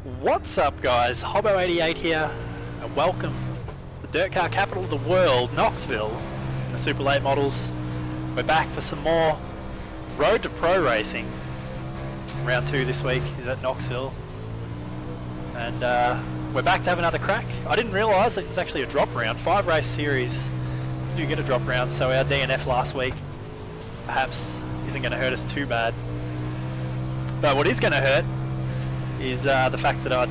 What's up guys, Hobo88 here and welcome to the dirt car capital of the world, Knoxville, in the Super Late models. We're back for some more Road to Pro racing. Round 2 this week is at Knoxville and we're back to have another crack. I didn't realise that it's actually a drop round, 5 race series. You do get a drop round, so our DNF last week perhaps isn't going to hurt us too bad. But what is going to hurt is the fact that I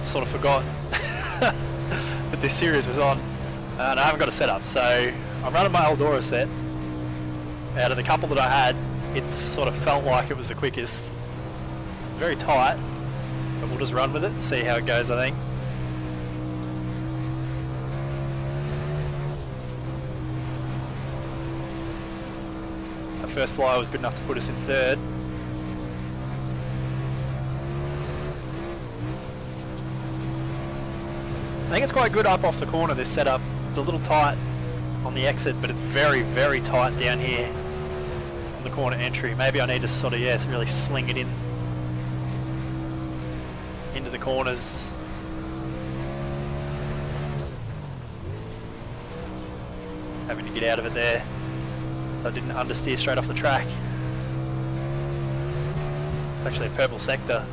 sort of forgot that this series was on and I haven't got a setup, so I'm running my Eldora set. Out of the couple that I had, it sort of felt like it was the quickest. Very tight, but we'll just run with it and see how it goes, I think. The first flyer was good enough to put us in third. I think it's quite good up off the corner, this setup. It's a little tight on the exit, but it's very, very tight down here on the corner entry. Maybe I need to sort of, really sling it in into the corners. Having to get out of it there, so I didn't understeer straight off the track. It's actually a purple sector.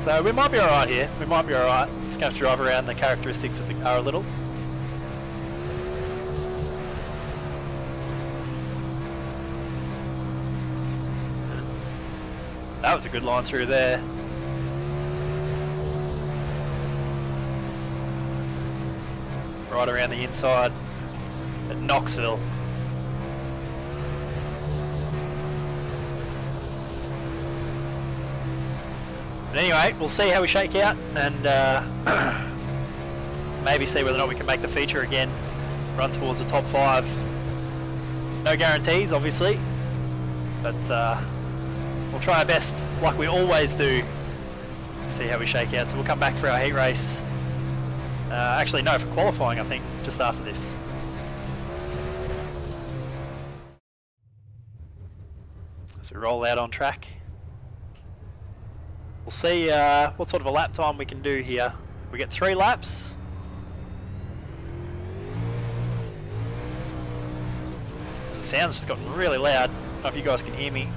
So we might be alright here, we might be alright. Just going to drive around the characteristics of the car a little. That was a good line through there. Right around the inside at Knoxville. But anyway, we'll see how we shake out and maybe see whether or not we can make the feature again, run towards the top 5. No guarantees, obviously, but we'll try our best, like we always do, see how we shake out. So we'll come back for our heat race. Actually, no, for qualifying, I think, just after this. As we roll out on track. We'll see what sort of a lap time we can do here. We get 3 laps. The sound's just gotten really loud. I don't know if you guys can hear me.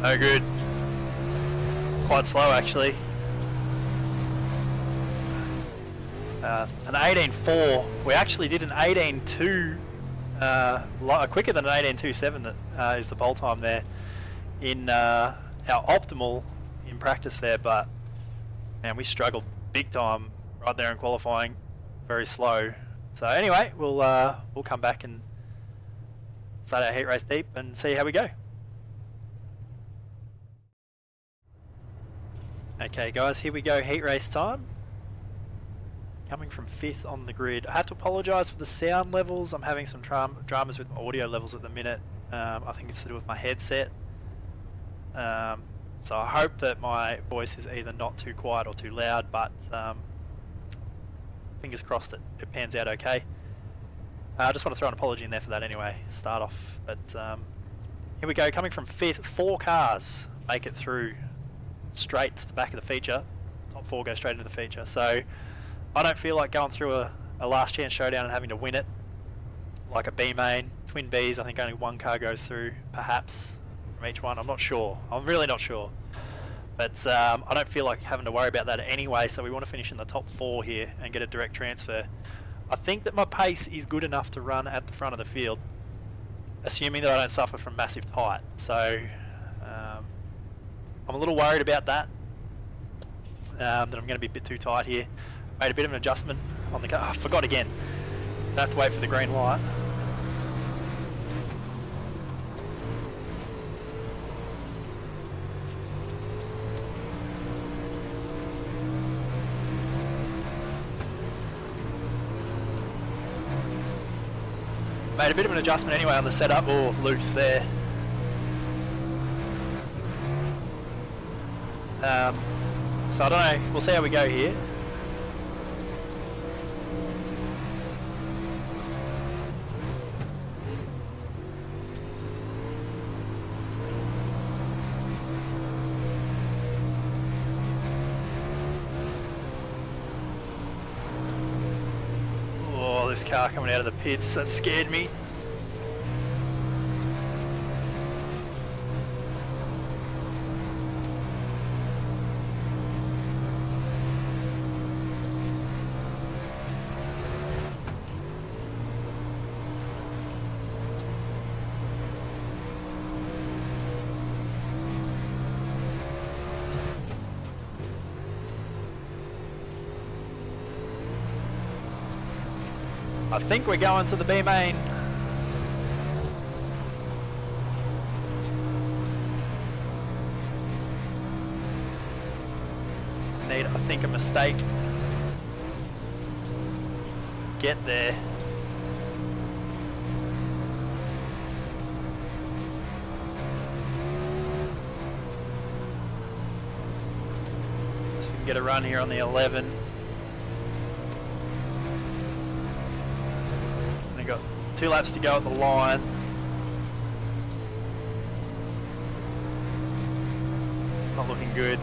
No good. Quite slow actually. An 18.4. We actually did an 18.2, quicker than an 18.27 that is the pole time there in our optimal in practice there, but man, we struggled big time right there in qualifying. Very slow. So anyway, we'll come back and start our heat race deep and see how we go. Okay guys, here we go, heat race time. Coming from 5th on the grid. I have to apologise for the sound levels. I'm having some dramas with my audio levels at the minute. I think it's to do with my headset. So I hope that my voice is either not too quiet or too loud, but fingers crossed it pans out okay. I just want to throw an apology in there for that anyway, start off. But here we go, coming from 5th, 4 cars make it through straight to the back of the feature. Top 4 go straight into the feature, so I don't feel like going through a last chance showdown and having to win it like a B main. Twin Bs, I think only 1 car goes through perhaps from each one. I'm not sure, I'm really not sure, But I don't feel like having to worry about that anyway, so we want to finish in the top 4 here and get a direct transfer. I think that my pace is good enough to run at the front of the field, assuming that I don't suffer from massive tight. So I'm a little worried about that, that I'm going to be a bit too tight here. Made a bit of an adjustment on the car. Oh, I forgot again. Don't have to wait for the green light. Made a bit of an adjustment anyway on the setup. Oh, loose there. So I don't know. We'll see how we go here. Oh, this car coming out of the pits, that scared me. I think we're going to the B main. Need, I think, a mistake. Get there. So we can get a run here on the 11. Got 2 laps to go at the line. It's not looking good.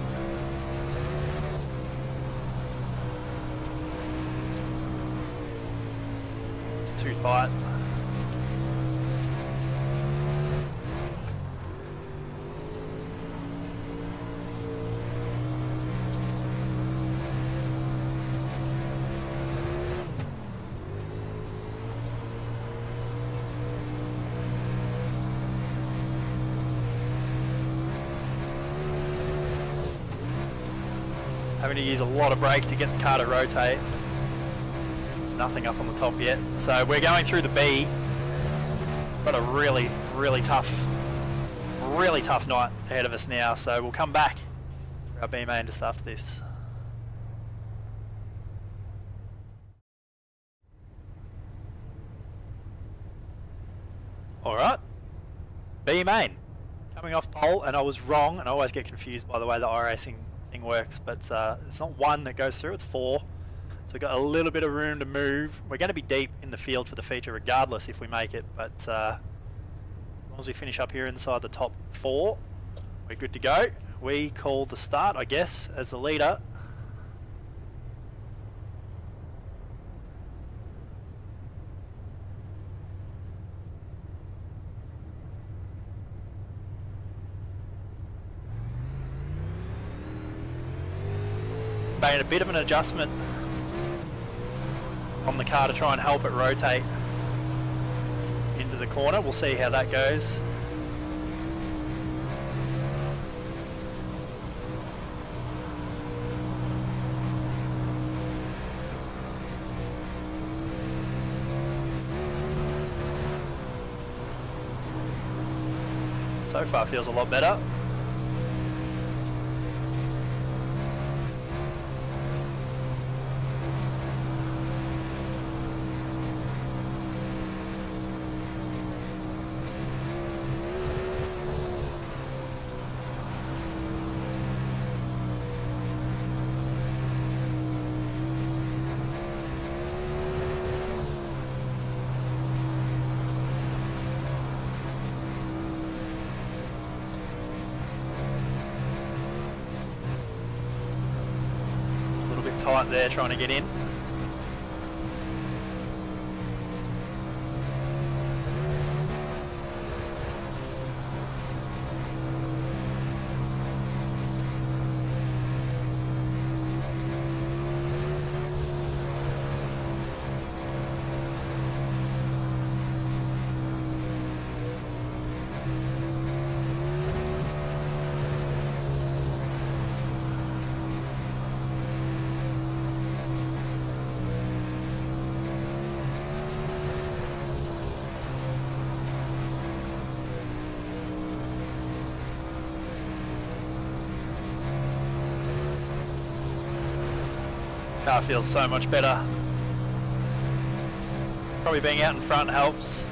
It's too tight. Having to use a lot of brake to get the car to rotate. There's nothing up on the top yet. So we're going through the B. Got a really tough night ahead of us now. So we'll come back for our B main just after this. Alright. B main. Coming off pole, and I was wrong, and I always get confused by the way the iRacing thing works, but it's not 1 that goes through, it's 4. So we've got a little bit of room to move. We're going to be deep in the field for the feature regardless if we make it, but as long as we finish up here inside the top 4, we're good to go. We call the start, I guess, as the leader. Made a bit of an adjustment on the car to try and help it rotate into the corner. We'll see how that goes. So far feels a lot better. Tight there trying to get in. Car feels so much better. Probably being out in front helps.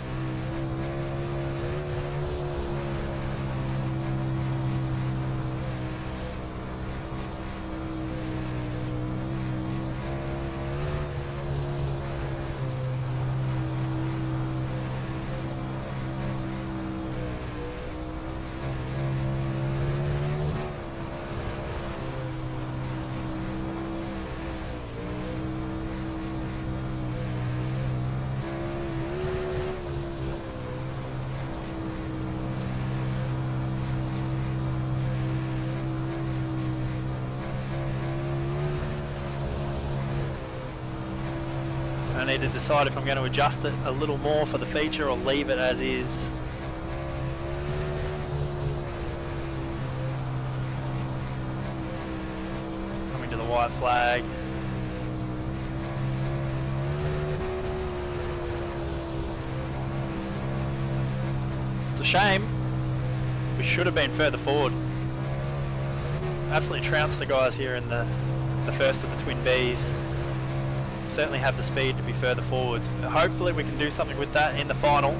I need to decide if I'm going to adjust it a little more for the feature or leave it as is. Coming to the white flag. It's a shame. We should have been further forward. Absolutely trounced the guys here in the first of the twin Bs. Certainly have the speed to be further forwards. Hopefully we can do something with that in the final.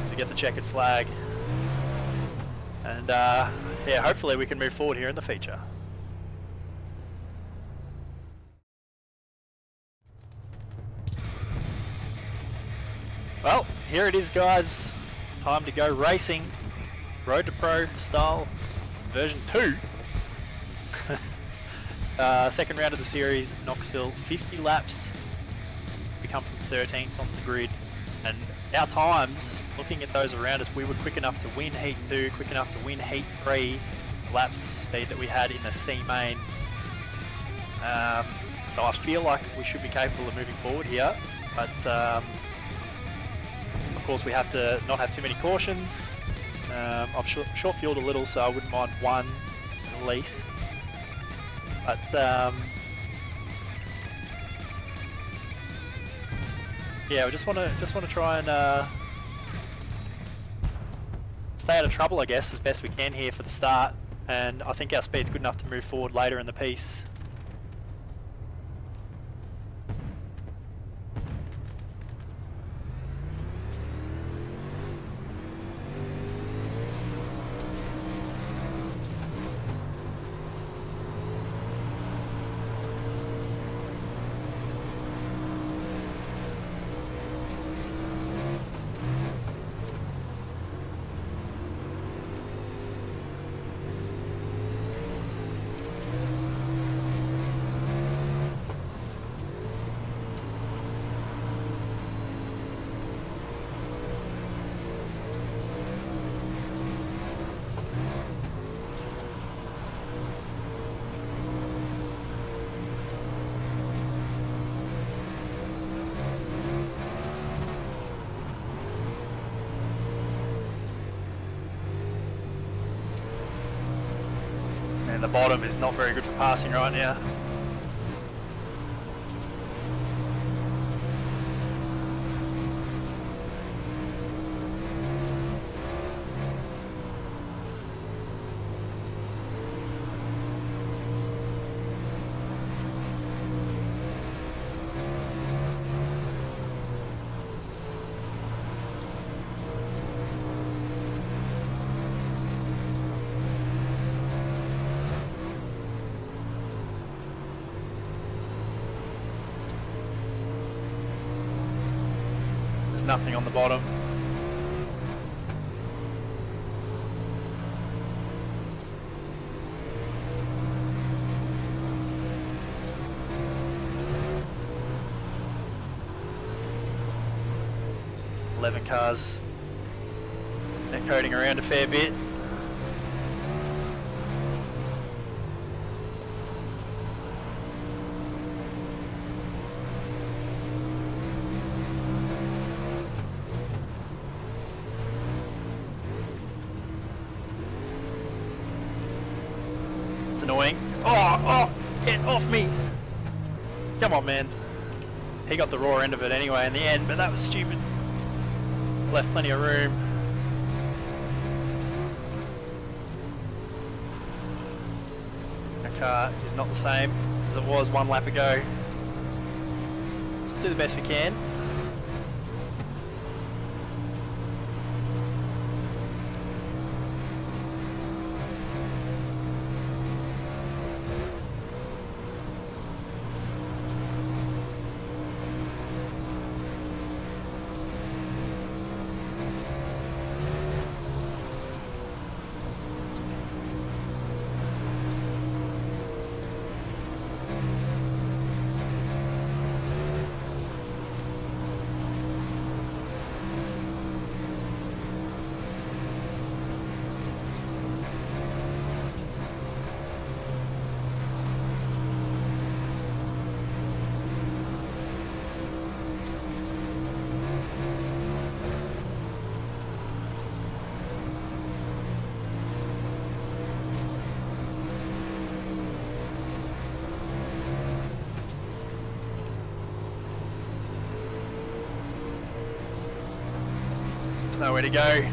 So we get the checkered flag. And yeah, hopefully we can move forward here in the feature. Well, here it is, guys. Time to go racing. Road to Pro style version 2. Second round of the series, Knoxville, 50 laps. We come from 13th on the grid, and our times, looking at those around us, we were quick enough to win Heat 2, quick enough to win Heat 3, laps speed that we had in the C main. So I feel like we should be capable of moving forward here, but of course we have to not have too many cautions. I've short fueled a little, so I wouldn't mind one at least. But yeah, we just want to try and stay out of trouble, I guess, as best we can here for the start. And I think our speed's good enough to move forward later in the piece. And the bottom is not very good for passing right now. Nothing on the bottom. Eleven cars. They're coating around a fair bit. Annoying. Oh, get off me! Come on, man. He got the raw end of it anyway in the end, but that was stupid. Left plenty of room. The car is not the same. as it was one lap ago. Just do the best we can. There's nowhere to go.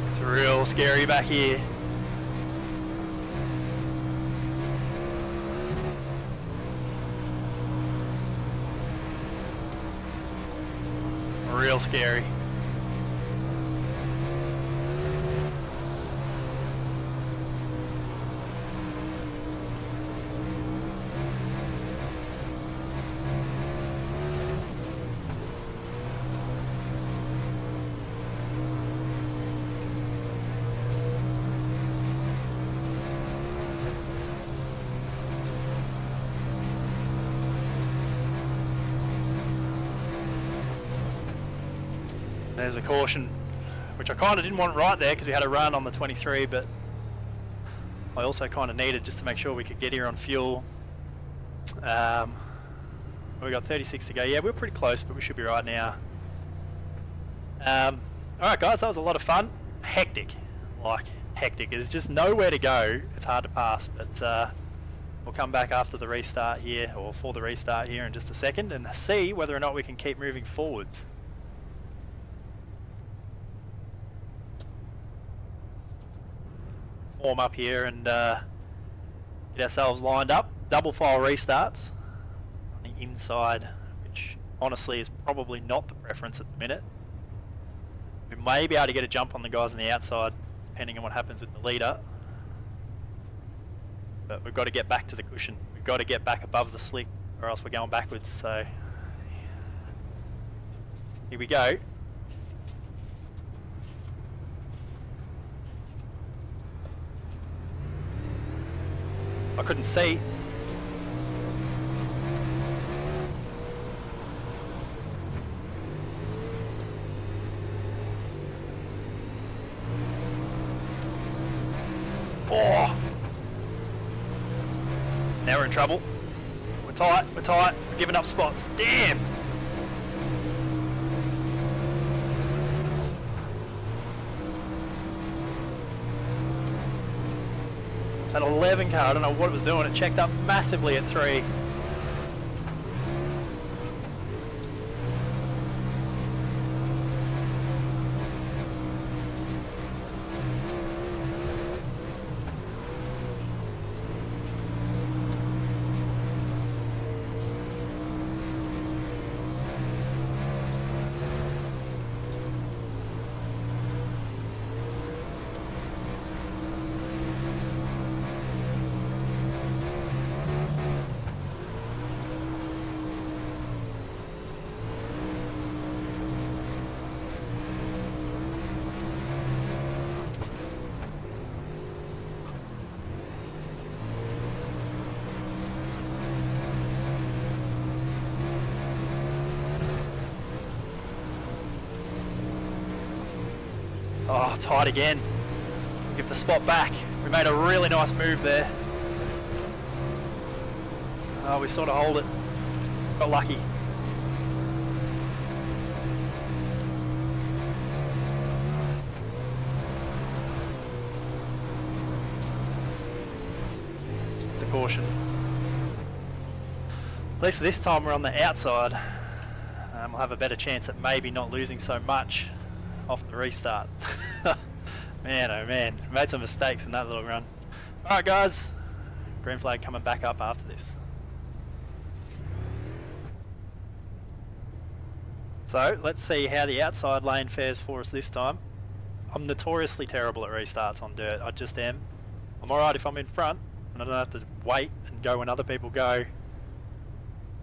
It's real scary back here. Real scary. There's a caution, which I kind of didn't want right there because we had a run on the 23, but I also kind of needed just to make sure we could get here on fuel. We got 36 to go. Yeah, we're pretty close, but we should be right now. Alright guys, that was a lot of fun. Hectic. Like, hectic. There's just nowhere to go. It's hard to pass, but we'll come back after the restart here, or for the restart here in just a second, and see whether or not we can keep moving forwards. Form up here and get ourselves lined up. Double file restarts on the inside, which honestly is probably not the preference at the minute. We may be able to get a jump on the guys on the outside depending on what happens with the leader, but we've got to get back to the cushion. We've got to get back above the slick or else we're going backwards. So here we go. I couldn't see. Oh! Now we're in trouble. We're tight, we're giving up spots. Damn! At 11 car, I don't know what it was doing, it checked up massively at 3. Oh, tight again. Give the spot back. We made a really nice move there. Oh, we sort of hold it. Got lucky. It's a caution. At least this time we're on the outside. We'll have a better chance at maybe not losing so much off the restart. Man, oh man, made some mistakes in that little run. Alright guys, green flag coming back up after this. So, let's see how the outside lane fares for us this time. I'm notoriously terrible at restarts on dirt, I just am. I'm alright if I'm in front, and I don't have to wait and go when other people go.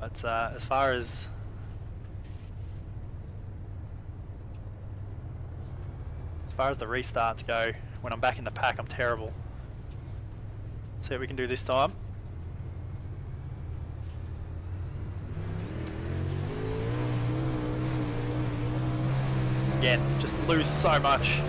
But as far as the restarts go, when I'm back in the pack, I'm terrible. Let's see what we can do this time. Again, just lose so much.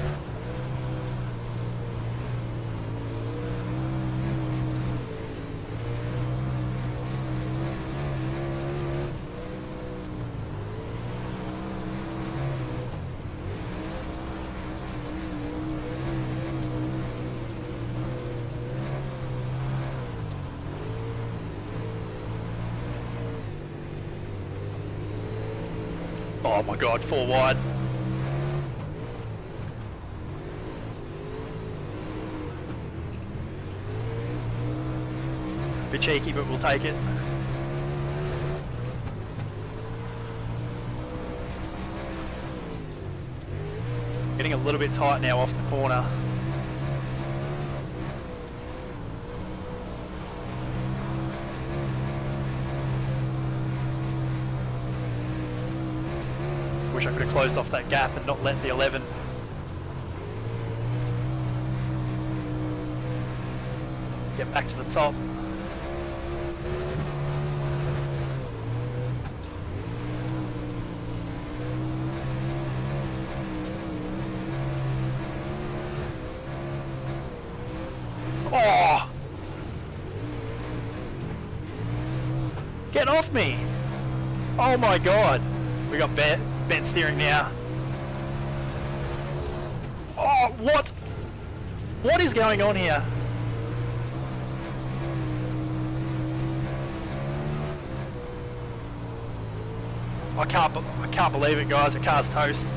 Oh my god, 4 wide. Bit cheeky, but we'll take it. Getting a little bit tight now off the corner. Wish I could have closed off that gap and not let the 11. Get back to the top. Oh! Get off me! Oh my god! We got bent steering now. Oh, what? What is going on here? I can't believe it, guys. The car's toast.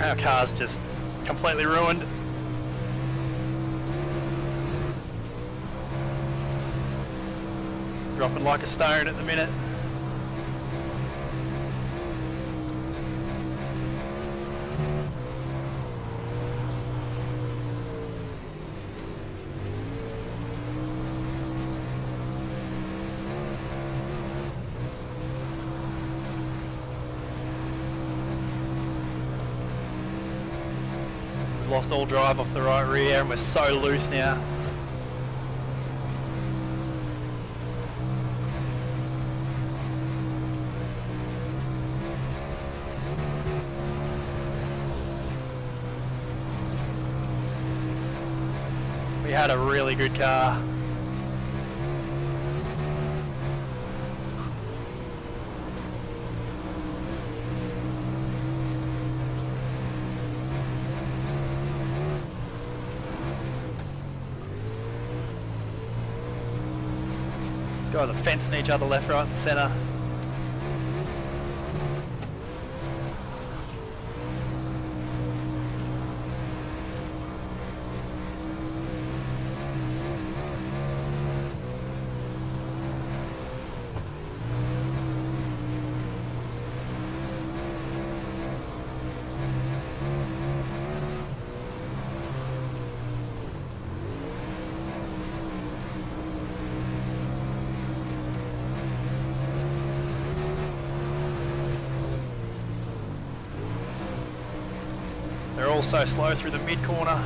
Our car's just completely ruined. Dropping like a stone at the minute. Lost all drive off the right rear and we're so loose now. We had a really good car. Guys are fencing each other left, right and centre. They're all so slow through the mid corner.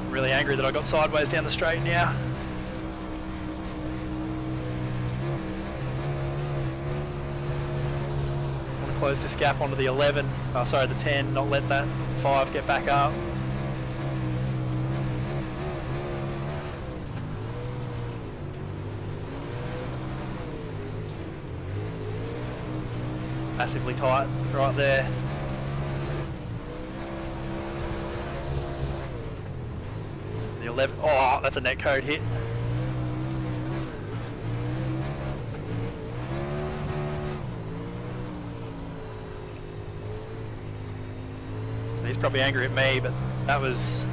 Really angry that I got sideways down the straight now. Want to close this gap onto the 11, oh sorry, the 10, not let that 5 get back up. Massively tight right there. The 11, oh, that's a netcode hit. So he's probably angry at me, but that was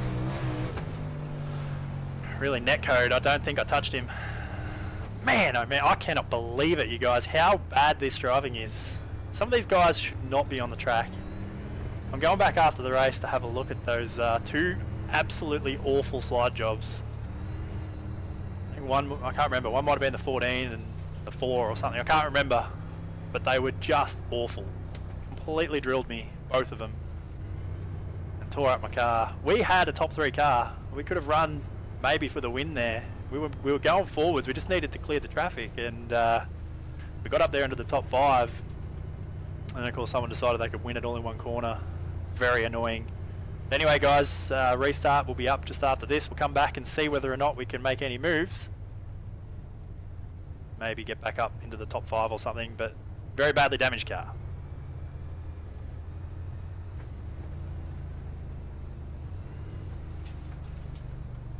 really netcode. I don't think I touched him. Man, oh man, I cannot believe it, you guys, how bad this driving is. Some of these guys should not be on the track. I'm going back after the race to have a look at those two absolutely awful slide jobs. I think one, I can't remember, one might have been the 14 and the 4 or something, I can't remember. But they were just awful. Completely drilled me, both of them. And tore up my car. We had a top 3 car. We could have run maybe for the win there. We were going forwards, we just needed to clear the traffic, and we got up there into the top 5, and of course someone decided they could win it all in one corner. Very annoying. Anyway guys, restart will be up just after this. We'll come back and see whether or not we can make any moves. Maybe get back up into the top 5 or something, but very badly damaged car.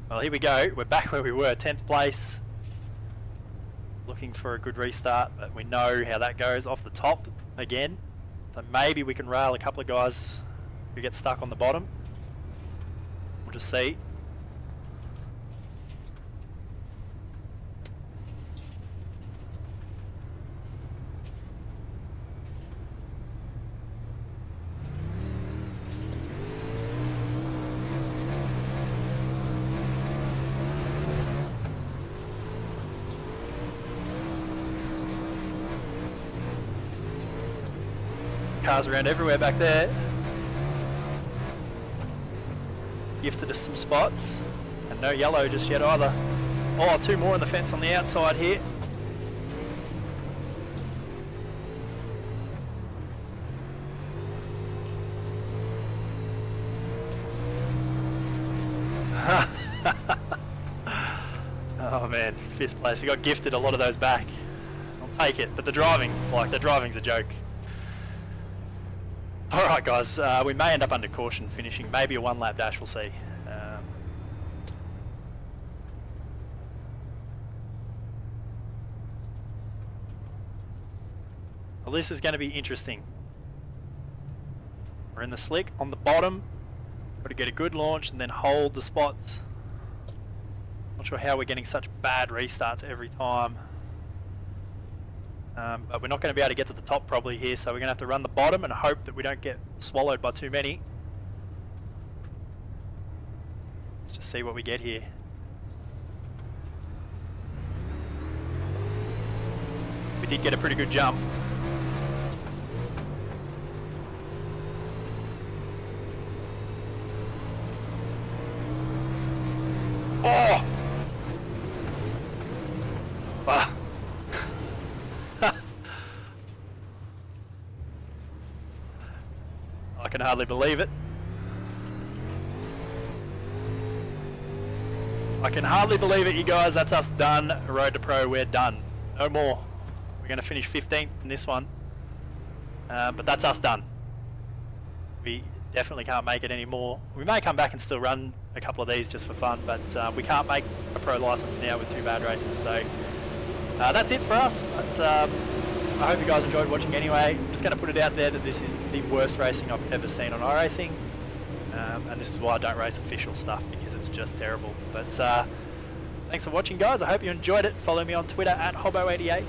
Well, here we go. We're back where we were, 10th place. Looking for a good restart, but we know how that goes, off the top again. So maybe we can rail a couple of guys who get stuck on the bottom. We'll just see. Cars around everywhere back there. Gifted us some spots, and no yellow just yet either. Oh, 2 more on the fence on the outside here. Oh man, 5th place. We got gifted a lot of those back. I'll take it, but the driving's a joke. Alright guys, we may end up under caution finishing, maybe a 1 lap dash, we'll see. Well, this is going to be interesting. We're in the slick on the bottom, got to get a good launch and then hold the spots. Not sure how we're getting such bad restarts every time. But we're not going to be able to get to the top probably here, so we're going to have to run the bottom and hope that we don't get swallowed by too many. Let's just see what we get here. We did get a pretty good jump. Oh! Wow. I can hardly believe it. I can hardly believe it, you guys. That's us done. Road to Pro, we're done. No more. We're going to finish 15th in this one. But that's us done. We definitely can't make it anymore. We may come back and still run a couple of these just for fun, but we can't make a pro license now with 2 bad races. So that's it for us. But I hope you guys enjoyed watching anyway. I'm just going to put it out there that this is the worst racing I've ever seen on iRacing. And this is why I don't race official stuff, because it's just terrible. But thanks for watching, guys. I hope you enjoyed it. Follow me on Twitter at Hobbo88.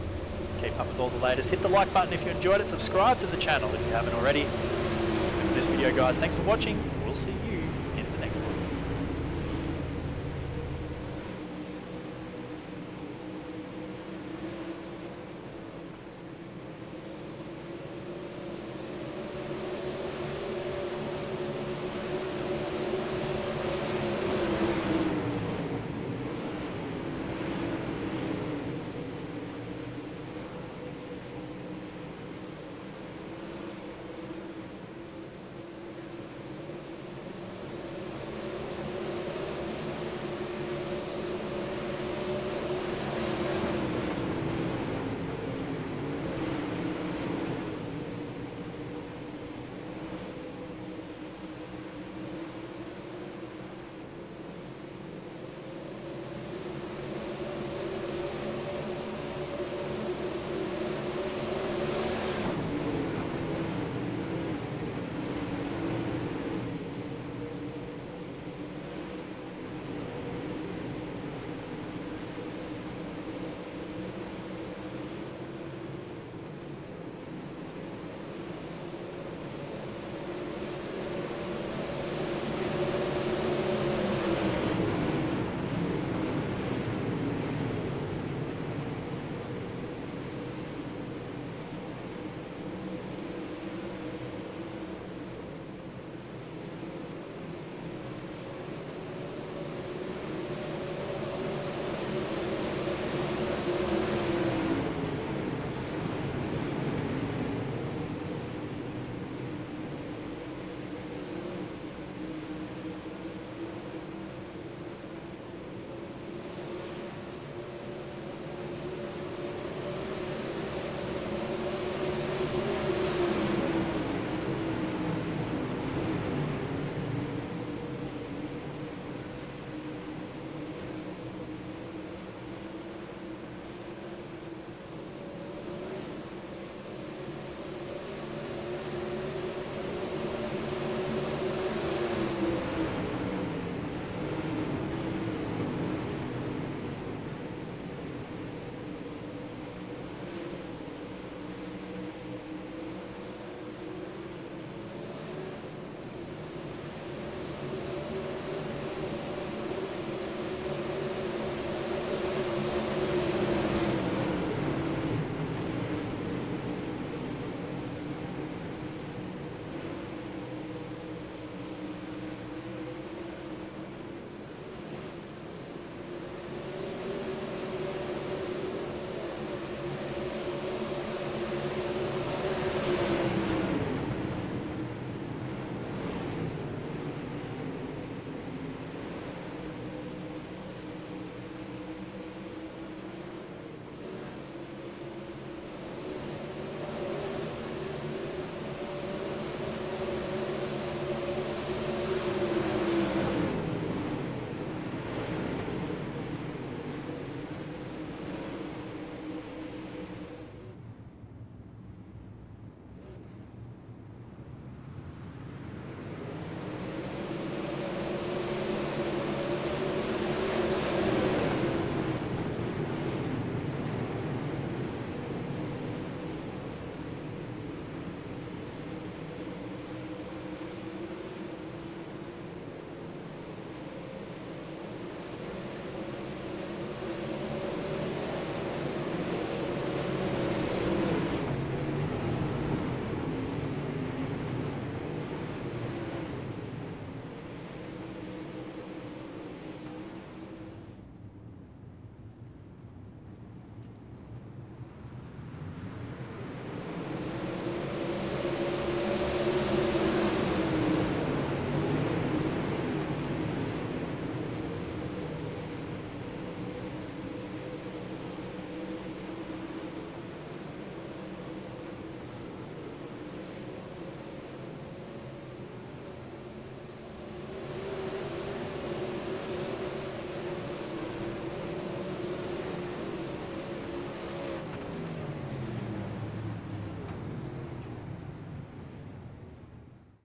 Keep up with all the latest. Hit the like button if you enjoyed it. Subscribe to the channel if you haven't already. That's it for this video, guys. Thanks for watching. We'll see you